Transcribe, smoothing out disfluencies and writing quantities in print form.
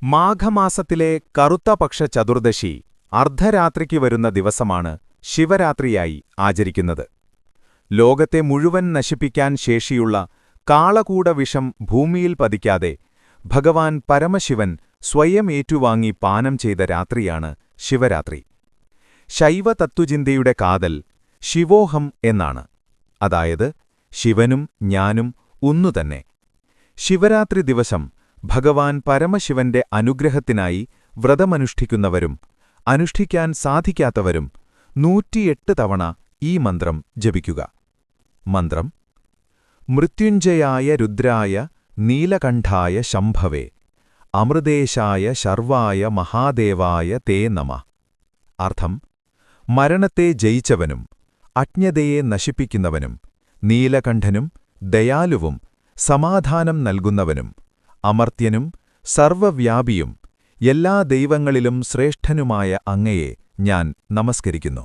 മാഘമാസത്തിലെ കറുത്തപക്ഷ ചതുർദശി അർദ്ധരാത്രിക്ക് വരുന്ന ദിവസമാണ് ശിവരാത്രിയായി ആചരിക്കുന്നത്. ലോകത്തെ മുഴുവൻ നശിപ്പിക്കാൻ ശേഷിയുള്ള കാളകൂടവിഷം ഭൂമിയിൽ പതിക്കാതെ ഭഗവാൻ പരമശിവൻ സ്വയം ഏറ്റുവാങ്ങി പാനം ചെയ്ത രാത്രിയാണ് ശിവരാത്രി. ശൈവതത്വചിന്തയുടെ കാതൽ ശിവോഹം എന്നാണ്, അതായത് ശിവനും ഞാനും ഒന്നുതന്നെ. ശിവരാത്രി ദിവസം ഭഗവാൻ പരമശിവന്റെ അനുഗ്രഹത്തിനായി വ്രതമനുഷ്ഠിക്കുന്നവരും അനുഷ്ഠിക്കാൻ സാധിക്കാത്തവരും 108 തവണ ഈ മന്ത്രം ജപിക്കുക. മന്ത്രം: മൃത്യുഞ്ജയായ രുദ്രായ നീലകണ്ഠായ ശംഭവേ അമൃതേശായ ശർവായ മഹാദേവായ തേ നമഃ. അർത്ഥം: മരണത്തെ ജയിച്ചവനും അജ്ഞതയെ നശിപ്പിക്കുന്നവനും നീലകണ്ഠനും ദയാലുവും സമാധാനം നൽകുന്നവനും അമർത്യനും സർവ്വവ്യാപിയും എല്ലാ ദൈവങ്ങളിലും ശ്രേഷ്ഠനുമായ അങ്ങയെ ഞാൻ നമസ്കരിക്കുന്നു.